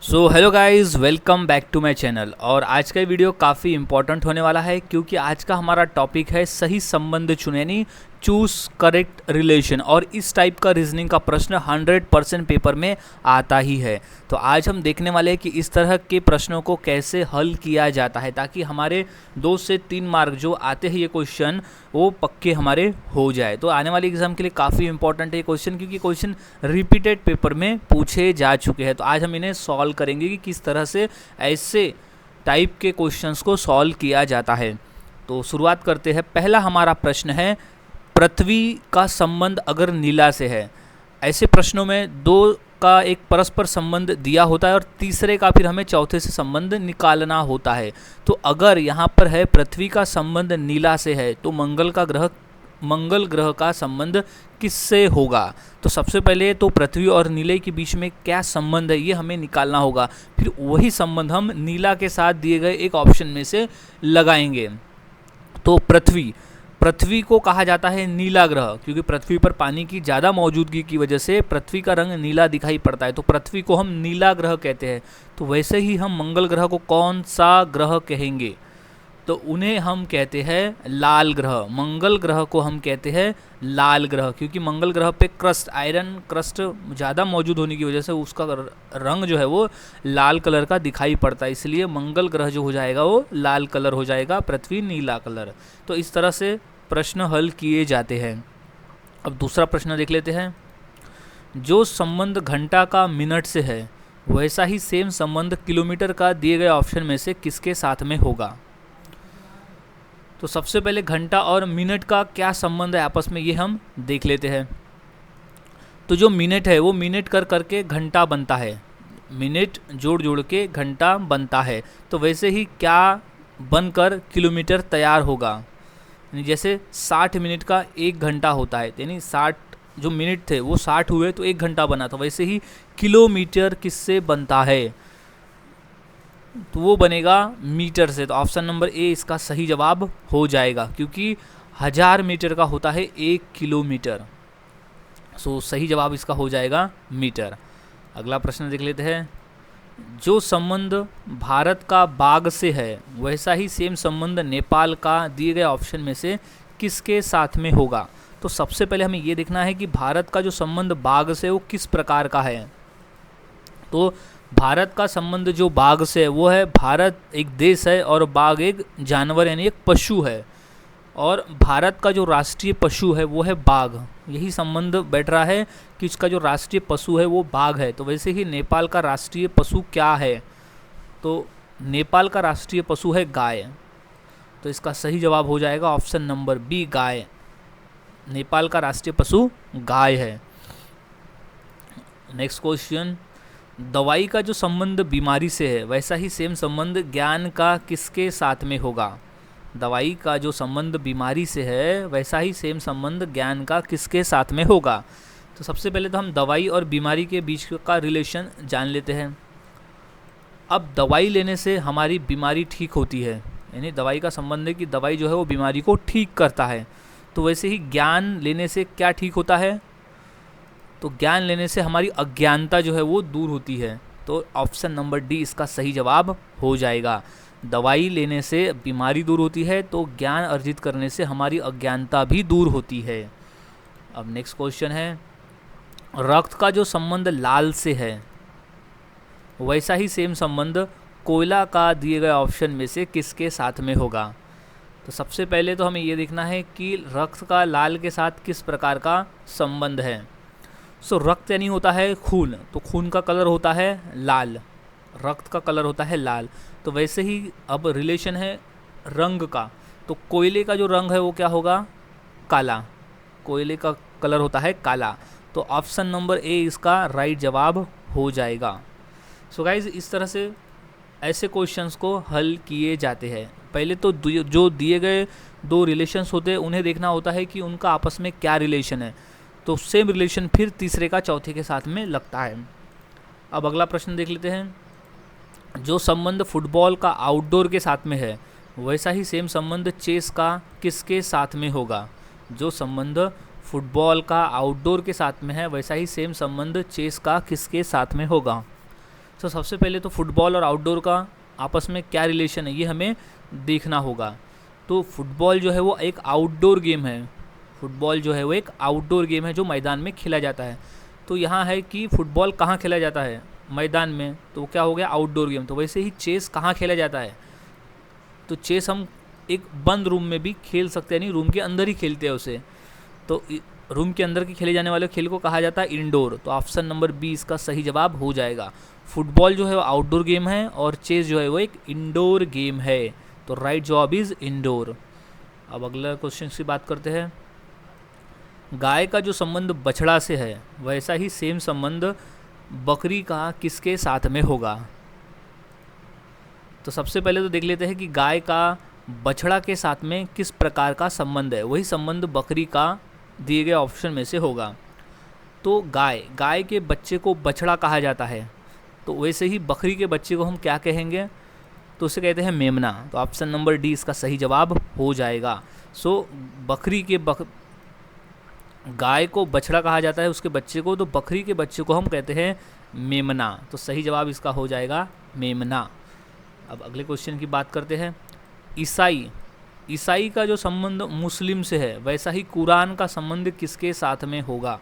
So hello guys, welcome back to my channel. और आज का वीडियो काफ़ी इंपॉर्टेंट होने वाला है क्योंकि आज का हमारा टॉपिक है सही संबंध चुने, यानी चूज करेक्ट रिलेशन। और इस टाइप का रीजनिंग का प्रश्न 100% पेपर में आता ही है। तो आज हम देखने वाले हैं कि इस तरह के प्रश्नों को कैसे हल किया जाता है ताकि हमारे 2 से 3 मार्क जो आते हैं ये क्वेश्चन वो पक्के हमारे हो जाए। तो आने वाले एग्जाम के लिए काफ़ी इंपॉर्टेंट है ये क्वेश्चन, क्योंकि क्वेश्चन रिपीटेड पेपर में पूछे जा चुके हैं। तो आज हम इन्हें सॉल्व करेंगे कि किस तरह से ऐसे टाइप के क्वेश्चंस को सॉल्व किया जाता है। तो शुरुआत करते हैं। पहला हमारा प्रश्न है, पृथ्वी का संबंध अगर नीला से है। ऐसे प्रश्नों में दो का एक परस्पर संबंध दिया होता है और तीसरे का फिर हमें चौथे से संबंध निकालना होता है। तो अगर यहाँ पर है पृथ्वी का संबंध नीला से है तो मंगल ग्रह का संबंध किससे होगा। तो सबसे पहले तो पृथ्वी और नीले के बीच में क्या संबंध है ये हमें निकालना होगा। फिर वही संबंध हम नीला के साथ दिए गए एक ऑप्शन में से लगाएंगे। तो पृथ्वी को कहा जाता है नीला ग्रह, क्योंकि पृथ्वी पर पानी की ज़्यादा मौजूदगी की वजह से पृथ्वी का रंग नीला दिखाई पड़ता है। तो पृथ्वी को हम नीला ग्रह कहते हैं। तो वैसे ही हम मंगल ग्रह को कौन सा ग्रह कहेंगे, तो उन्हें हम कहते हैं लाल ग्रह। मंगल ग्रह को हम कहते हैं लाल ग्रह, क्योंकि मंगल ग्रह पे क्रस्ट, आयरन क्रस्ट ज़्यादा मौजूद होने की वजह से उसका रंग जो है वो लाल कलर का दिखाई पड़ता है। इसलिए मंगल ग्रह जो हो जाएगा वो लाल कलर हो जाएगा, पृथ्वी नीला कलर। तो इस तरह से प्रश्न हल किए जाते हैं। अब दूसरा प्रश्न देख लेते हैं। जो संबंध घंटा का मिनट से है वैसा ही सेम संबंध किलोमीटर का दिए गए ऑप्शन में से किसके साथ में होगा। तो सबसे पहले घंटा और मिनट का क्या संबंध है आपस में ये हम देख लेते हैं। तो जो मिनट है वो मिनट कर करके घंटा बनता है, मिनट जोड़ जोड़ के घंटा बनता है। तो वैसे ही क्या बनकर किलोमीटर तैयार होगा। जैसे 60 मिनट का 1 घंटा होता है, यानी 60 जो मिनट थे वो 60 हुए तो 1 घंटा बना। तो वैसे ही किलोमीटर किससे बनता है, तो वो बनेगा मीटर से। तो ऑप्शन नंबर ए इसका सही जवाब हो जाएगा, क्योंकि 1000 मीटर का होता है 1 किलोमीटर। सो सही जवाब इसका हो जाएगा मीटर। अगला प्रश्न देख लेते हैं। जो संबंध भारत का बाघ से है वैसा ही सेम संबंध नेपाल का दिए गए ऑप्शन में से किसके साथ में होगा। तो सबसे पहले हमें ये देखना है कि भारत का जो संबंध बाघ से वो किस प्रकार का है। तो भारत का संबंध जो बाघ से है वो है, भारत एक देश है और बाघ एक जानवर यानी एक पशु है। और भारत का जो राष्ट्रीय पशु है वो है बाघ। यही संबंध बैठ रहा है कि इसका जो राष्ट्रीय पशु है वो बाघ है। तो वैसे ही नेपाल का राष्ट्रीय पशु क्या है, तो नेपाल का राष्ट्रीय पशु है गाय। तो इसका सही जवाब हो जाएगा ऑप्शन नंबर बी, गाय। नेपाल का राष्ट्रीय पशु गाय है। Next question. दवाई का जो संबंध बीमारी से है वैसा ही सेम संबंध ज्ञान का किसके साथ में होगा। दवाई का जो संबंध बीमारी से है वैसा ही सेम संबंध ज्ञान का किसके साथ में होगा। तो सबसे पहले तो हम दवाई और बीमारी के बीच का रिलेशन जान लेते हैं। अब दवाई लेने से हमारी बीमारी ठीक होती है, यानी दवाई का संबंध है कि दवाई जो है वो बीमारी को ठीक करता है। तो वैसे ही ज्ञान लेने से क्या ठीक होता है, तो ज्ञान लेने से हमारी अज्ञानता जो है वो दूर होती है। तो ऑप्शन नंबर डी इसका सही जवाब हो जाएगा। दवाई लेने से बीमारी दूर होती है तो ज्ञान अर्जित करने से हमारी अज्ञानता भी दूर होती है। अब नेक्स्ट क्वेश्चन है। रक्त का जो संबंध लाल से है वैसा ही सेम संबंध कोयला का दिए गए ऑप्शन में से किसके साथ में होगा। तो सबसे पहले तो हमें ये देखना है कि रक्त का लाल के साथ किस प्रकार का संबंध है। सो रक्त यानी होता है खून, तो खून का कलर होता है लाल, रक्त का कलर होता है लाल। तो वैसे ही अब रिलेशन है रंग का, तो कोयले का जो रंग है वो क्या होगा, काला। कोयले का कलर होता है काला। तो ऑप्शन नंबर ए इसका राइट जवाब हो जाएगा। सो गाइज इस तरह से ऐसे क्वेश्चंस को हल किए जाते हैं। पहले तो जो दिए गए 2 रिलेशंस होते हैं उन्हें देखना होता है कि उनका आपस में क्या रिलेशन है। तो सेम रिलेशन फिर तीसरे का चौथे के साथ में लगता है। अब अगला प्रश्न देख लेते हैं। जो संबंध फुटबॉल का आउटडोर के साथ में है वैसा ही सेम संबंध चेस का किसके साथ में होगा। जो संबंध फुटबॉल का आउटडोर के साथ में है वैसा ही सेम संबंध चेस का किसके साथ में होगा। तो सबसे पहले तो फुटबॉल और आउटडोर का आपस में क्या रिलेशन है ये हमें देखना होगा। तो फुटबॉल जो है वो एक आउटडोर गेम है, फुटबॉल जो है वो एक आउटडोर गेम है जो मैदान में खेला जाता है। तो यहाँ है कि फुटबॉल कहाँ खेला जाता है, मैदान में, तो क्या हो गया आउटडोर गेम। तो वैसे ही चेस कहाँ खेला जाता है, तो चेस हम एक बंद रूम में भी खेल सकते हैं, यानी रूम के अंदर ही खेलते हैं उसे। तो रूम के अंदर के खेले जाने वाले खेल को कहा जाता है इंडोर। तो ऑप्शन नंबर बी इसका सही जवाब हो जाएगा। फुटबॉल जो है वो आउटडोर गेम है और चेस जो है वो एक इंडोर गेम है। तो राइट जवाब इज़ इंडोर। अब अगला क्वेश्चन की बात करते हैं। गाय का जो संबंध बछड़ा से है वैसा ही सेम संबंध बकरी का किसके साथ में होगा। तो सबसे पहले तो देख लेते हैं कि गाय का बछड़ा के साथ में किस प्रकार का संबंध है। वही संबंध बकरी का दिए गए ऑप्शन में से होगा। तो गाय के बच्चे को बछड़ा कहा जाता है, तो वैसे ही बकरी के बच्चे को हम क्या कहेंगे, तो उसे कहते हैं मेमना। तो ऑप्शन नंबर डी इसका सही जवाब हो जाएगा। सो बकरी के गाय को बछड़ा कहा जाता है उसके बच्चे को, तो बकरी के बच्चे को हम कहते हैं मेमना। तो सही जवाब इसका हो जाएगा मेमना। अब अगले क्वेश्चन की बात करते हैं। ईसाई का जो संबंध मुस्लिम से है वैसा ही कुरान का संबंध किसके साथ में होगा।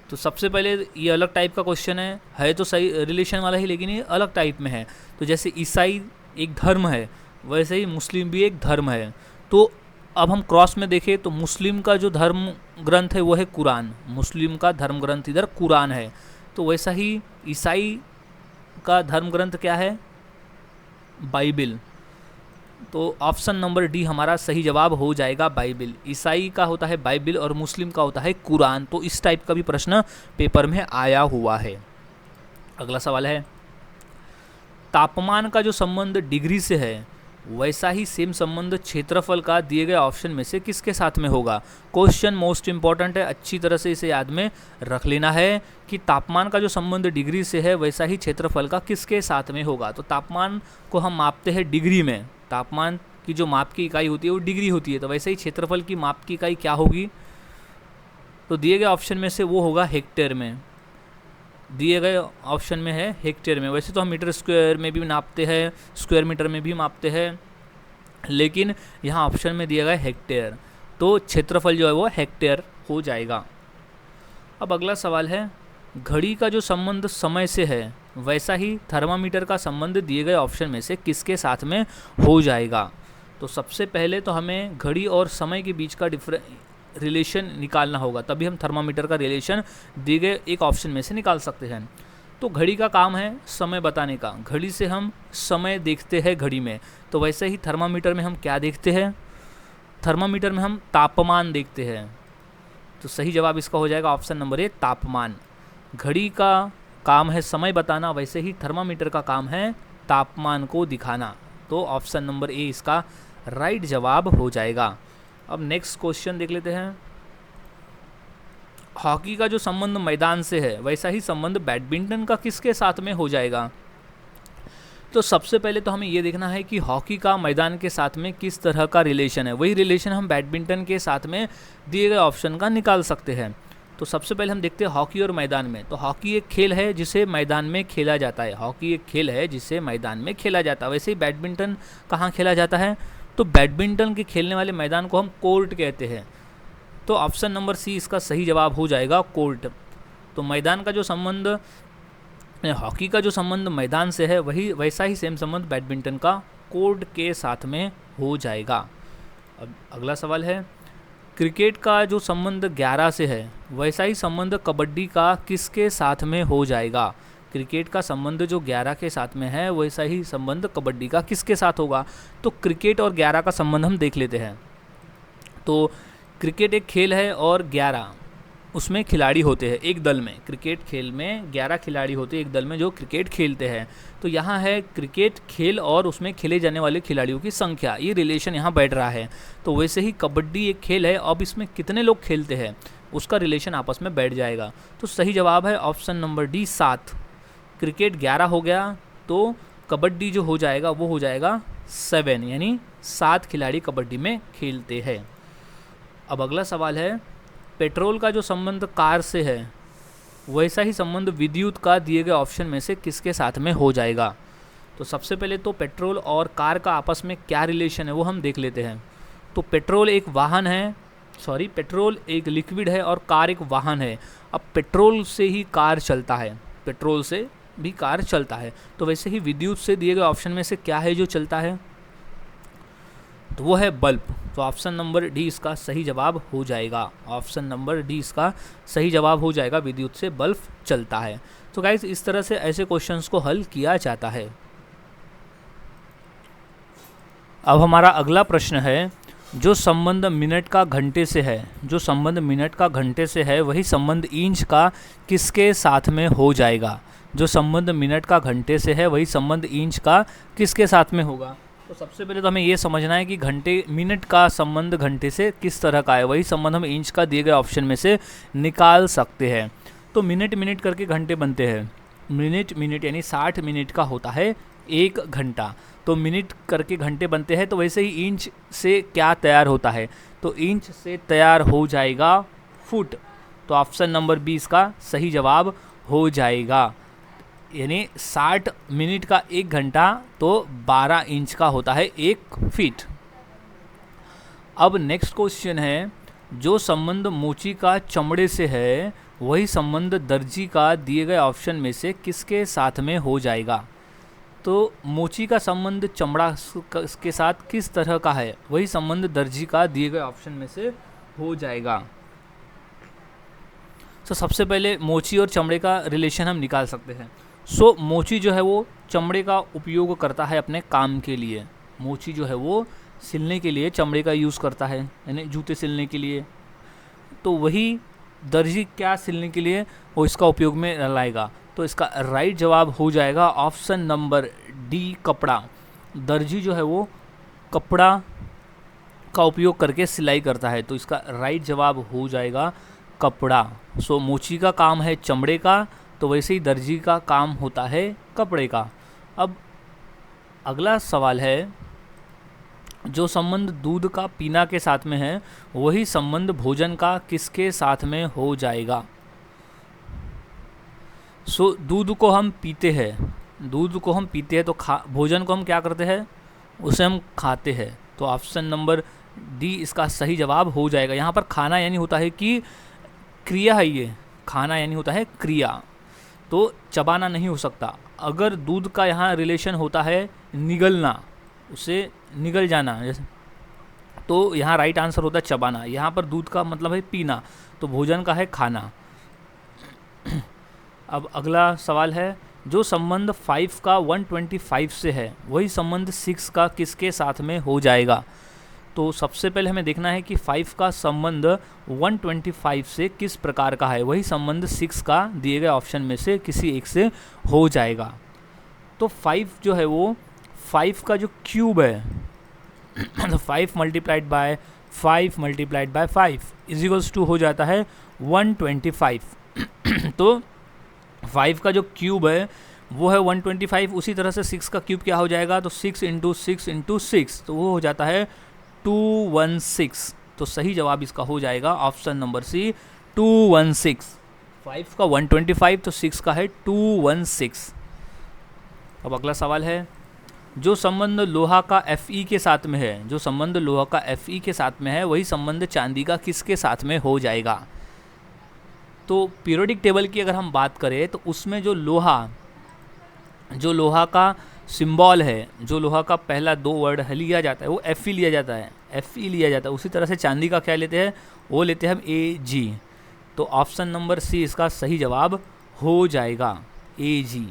तो सबसे पहले ये अलग टाइप का क्वेश्चन है तो सही रिलेशन वाला ही, लेकिन ये अलग टाइप में है। तो जैसे ईसाई एक धर्म है वैसे ही मुस्लिम भी एक धर्म है। तो अब हम क्रॉस में देखें तो मुस्लिम का जो धर्म ग्रंथ है वो है कुरान, मुस्लिम का धर्म ग्रंथ इधर कुरान है। तो वैसा ही ईसाई का धर्म ग्रंथ क्या है, बाइबिल। तो ऑप्शन नंबर डी हमारा सही जवाब हो जाएगा, बाइबिल। ईसाई का होता है बाइबिल और मुस्लिम का होता है कुरान। तो इस टाइप का भी प्रश्न पेपर में आया हुआ है। अगला सवाल है, तापमान का जो संबंध डिग्री से है वैसा ही सेम संबंध क्षेत्रफल का दिए गए ऑप्शन में से किसके साथ में होगा। क्वेश्चन मोस्ट इंपॉर्टेंट है, अच्छी तरह से इसे याद में रख लेना है कि तापमान का जो संबंध डिग्री से है वैसा ही क्षेत्रफल का किसके साथ में होगा। तो तापमान को हम मापते हैं डिग्री में, तापमान की जो माप की इकाई होती है वो डिग्री होती है। तो वैसे ही क्षेत्रफल की माप की इकाई क्या होगी, तो दिए गए ऑप्शन में से वो होगा हेक्टेयर में, दिए गए ऑप्शन में है हेक्टेयर में। वैसे तो हम मीटर स्क्वायर में भी नापते हैं, स्क्वायर मीटर में भी मापते हैं, लेकिन यहाँ ऑप्शन में दिया गया हेक्टेयर, तो क्षेत्रफल जो है वो हेक्टेयर हो जाएगा। अब अगला सवाल है, घड़ी का जो संबंध समय से है वैसा ही थर्मामीटर का संबंध दिए गए ऑप्शन में से किसके साथ में हो जाएगा। तो सबसे पहले तो हमें घड़ी और समय के बीच का रिलेशन निकालना होगा, तभी हम थर्मामीटर का रिलेशन दिए गए एक ऑप्शन में से निकाल सकते हैं। तो घड़ी का काम है समय बताने का, घड़ी से हम समय देखते हैं घड़ी में। तो वैसे ही थर्मामीटर में हम क्या देखते हैं, थर्मामीटर में हम तापमान देखते हैं। तो सही जवाब इसका हो जाएगा ऑप्शन नंबर ए, तापमान। घड़ी का काम है समय बताना, वैसे ही थर्मामीटर का काम है तापमान को दिखाना। तो ऑप्शन नंबर ए इसका राइट जवाब हो जाएगा। अब नेक्स्ट क्वेश्चन देख लेते हैं। हॉकी का जो संबंध मैदान से है वैसा ही संबंध बैडमिंटन का किसके साथ में हो जाएगा। तो सबसे पहले तो हमें ये देखना है कि हॉकी का मैदान के साथ में किस तरह का रिलेशन है, वही रिलेशन हम बैडमिंटन के साथ में दिए गए ऑप्शन का निकाल सकते हैं। तो सबसे पहले हम देखते हैं हॉकी और मैदान में। तो हॉकी एक खेल है जिसे मैदान में खेला जाता है, हॉकी एक खेल है जिसे मैदान में खेला जाता है। वैसे ही बैडमिंटन कहाँ खेला जाता है, तो बैडमिंटन के खेलने वाले मैदान को हम कोर्ट कहते हैं। तो ऑप्शन नंबर सी इसका सही जवाब हो जाएगा, कोर्ट। तो मैदान का जो संबंध, हॉकी का जो संबंध मैदान से है वही वैसा ही सेम संबंध बैडमिंटन का कोर्ट के साथ में हो जाएगा। अब अगला सवाल है, क्रिकेट का जो संबंध 11 से है वैसा ही संबंध कबड्डी का किसके साथ में हो जाएगा। क्रिकेट का संबंध जो 11 के साथ में है वैसा ही संबंध कबड्डी का किसके साथ होगा। तो क्रिकेट और 11 का संबंध हम देख लेते हैं। तो क्रिकेट एक खेल है और 11 उसमें खिलाड़ी होते हैं एक दल में। क्रिकेट खेल में 11 खिलाड़ी होते हैं एक दल में जो क्रिकेट खेलते हैं। तो यहाँ है क्रिकेट खेल और उसमें खेले जाने वाले खिलाड़ियों की संख्या, ये रिलेशन यहाँ बैठ रहा है। तो वैसे ही कबड्डी एक खेल है, अब इसमें कितने लोग खेलते हैं उसका रिलेशन आपस में बैठ जाएगा। तो सही जवाब है ऑप्शन नंबर डी, 7। क्रिकेट 11 हो गया तो कबड्डी जो हो जाएगा वो हो जाएगा 7, यानी 7 खिलाड़ी कबड्डी में खेलते हैं। अब अगला सवाल है, पेट्रोल का जो संबंध कार से है वैसा ही संबंध विद्युत का दिए गए ऑप्शन में से किसके साथ में हो जाएगा। तो सबसे पहले तो पेट्रोल और कार का आपस में क्या रिलेशन है वो हम देख लेते हैं। तो पेट्रोल एक वाहन है, पेट्रोल एक लिक्विड है और कार एक वाहन है। अब पेट्रोल से ही कार चलता है, पेट्रोल से भी कार चलता है, तो वैसे ही विद्युत से दिए गए ऑप्शन में से क्या है जो चलता है, तो वो है बल्ब। तो ऑप्शन नंबर डी इसका सही जवाब हो जाएगा। ऑप्शन नंबर डी इसका सही जवाब हो जाएगा, विद्युत से बल्ब चलता है। तो गाइस इस तरह से ऐसे क्वेश्चंस को हल किया जाता है। अब हमारा अगला प्रश्न है, जो संबंध मिनट का घंटे से है, जो संबंध मिनट का घंटे से है वही संबंध इंच का किसके साथ में हो जाएगा। जो संबंध मिनट का घंटे से है वही संबंध इंच का किसके साथ में होगा। तो सबसे पहले तो हमें ये समझना है कि घंटे मिनट का संबंध घंटे से किस तरह का है, वही संबंध हम इंच का दिए गए ऑप्शन में से निकाल सकते हैं। तो मिनट मिनट करके घंटे बनते हैं, मिनट मिनट यानी 60 मिनट का होता है 1 घंटा। तो मिनट करके घंटे बनते हैं, तो वैसे ही इंच से क्या तैयार होता है, तो इंच से तैयार हो जाएगा फुट। तो ऑप्शन नंबर बी इसका सही जवाब हो जाएगा। यानी 60 मिनट का 1 घंटा तो 12 इंच का होता है 1 फीट। अब नेक्स्ट क्वेश्चन है, जो संबंध मोची का चमड़े से है वही संबंध दर्जी का दिए गए ऑप्शन में से किसके साथ में हो जाएगा। तो मोची का संबंध चमड़ा के साथ किस तरह का है, वही संबंध दर्जी का दिए गए ऑप्शन में से हो जाएगा। तो सबसे पहले मोची और चमड़े का रिलेशन हम निकाल सकते हैं। मोची जो है वो चमड़े का उपयोग करता है अपने काम के लिए। मोची जो है वो सिलने के लिए चमड़े का यूज़ करता है, यानी जूते सिलने के लिए। तो वही दर्जी क्या सिलने के लिए वो इसका उपयोग में लाएगा। तो इसका राइट जवाब हो जाएगा ऑप्शन नंबर डी, कपड़ा। दर्जी जो है वो कपड़ा का उपयोग करके सिलाई करता है, तो इसका राइट जवाब हो जाएगा कपड़ा। मोची का काम है चमड़े का, तो वैसे ही दर्जी का काम होता है कपड़े का। अब अगला सवाल है, जो संबंध दूध का पीना के साथ में है वही संबंध भोजन का किसके साथ में हो जाएगा। दूध को हम पीते हैं, दूध को हम पीते हैं, तो भोजन को हम क्या करते हैं, उसे हम खाते हैं। तो ऑप्शन नंबर डी इसका सही जवाब हो जाएगा। यहाँ पर खाना यानी होता है कि क्रिया है, ये खाना यानी होता है क्रिया, तो चबाना नहीं हो सकता। अगर दूध का यहाँ रिलेशन होता है निगलना, उसे निगल जाना जैसे, तो यहाँ राइट आंसर होता है चबाना। यहाँ पर दूध का मतलब है पीना, तो भोजन का है खाना। अब अगला सवाल है, जो संबंध 5 का 125 से है वही संबंध 6 का किसके साथ में हो जाएगा। तो सबसे पहले हमें देखना है कि 5 का संबंध 125 से किस प्रकार का है, वही संबंध 6 का दिए गए ऑप्शन में से किसी एक से हो जाएगा। तो 5 जो है वो 5 का जो क्यूब है, तो 5 multiplied by 5 multiplied by 5 is equals to हो जाता है 125। तो 5 का जो क्यूब है वो है 125, उसी तरह से 6 का क्यूब क्या हो जाएगा, तो 6 इंटू 6 इंटू 6, तो वो हो जाता है 216। तो सही जवाब इसका हो जाएगा ऑप्शन नंबर सी 216। 5 का 125 तो 6 का है 216। अब अगला सवाल है, जो संबंध लोहा का Fe के साथ में है, जो संबंध लोहा का Fe के साथ में है वही संबंध चांदी का किसके साथ में हो जाएगा। तो पीरियोडिक टेबल की अगर हम बात करें तो उसमें जो लोहा का सिंबल है, जो लोहा का पहला 2 वर्ड है लिया जाता है वो Fe लिया जाता है, Fe लिया जाता है। उसी तरह से चांदी का क्या लेते हैं, वो लेते हैं हम Ag। तो ऑप्शन नंबर सी इसका सही जवाब हो जाएगा Ag।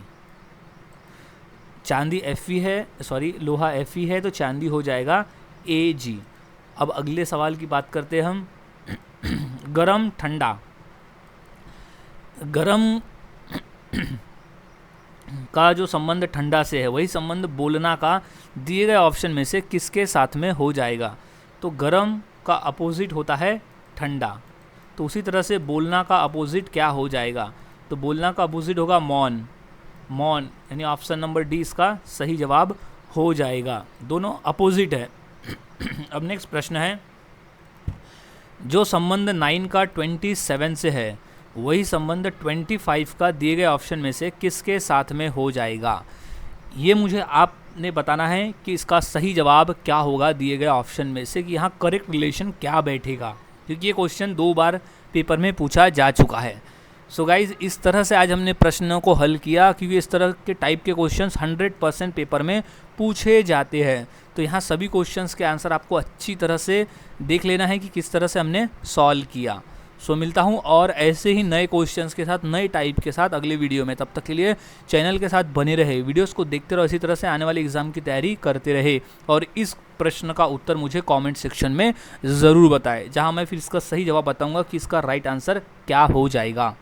चांदी Fe है, लोहा Fe है, तो चांदी हो जाएगा Ag। अब अगले सवाल की बात करते हैं हम, गरम ठंडा। गरम का जो संबंध ठंडा से है वही संबंध बोलना का दिए गए ऑप्शन में से किसके साथ में हो जाएगा। तो गरम का अपोजिट होता है ठंडा, तो उसी तरह से बोलना का अपोजिट क्या हो जाएगा, तो बोलना का अपोजिट होगा मौन। मौन यानी ऑप्शन नंबर डी इसका सही जवाब हो जाएगा, दोनों अपोजिट है। अब नेक्स्ट प्रश्न है, जो संबंध 9 का 27 से है वही संबंध 25 का दिए गए ऑप्शन में से किसके साथ में हो जाएगा। ये मुझे आपने बताना है कि इसका सही जवाब क्या होगा दिए गए ऑप्शन में से, कि यहाँ करेक्ट रिलेशन क्या बैठेगा, क्योंकि ये क्वेश्चन 2 बार पेपर में पूछा जा चुका है। सो गाइज, इस तरह से आज हमने प्रश्नों को हल किया, क्योंकि इस तरह के टाइप के क्वेश्चंस 100% पेपर में पूछे जाते हैं। तो यहाँ सभी क्वेश्चंस के आंसर आपको अच्छी तरह से देख लेना है कि किस तरह से हमने सॉल्व किया। सो मिलता हूँ और ऐसे ही नए क्वेश्चंस के साथ, नए टाइप के साथ अगले वीडियो में। तब तक के लिए चैनल के साथ बने रहे, वीडियोस को देखते रहो, इसी तरह से आने वाले एग्जाम की तैयारी करते रहे। और इस प्रश्न का उत्तर मुझे कमेंट सेक्शन में ज़रूर बताएं, जहां मैं फिर इसका सही जवाब बताऊंगा कि इसका राइट आंसर क्या हो जाएगा।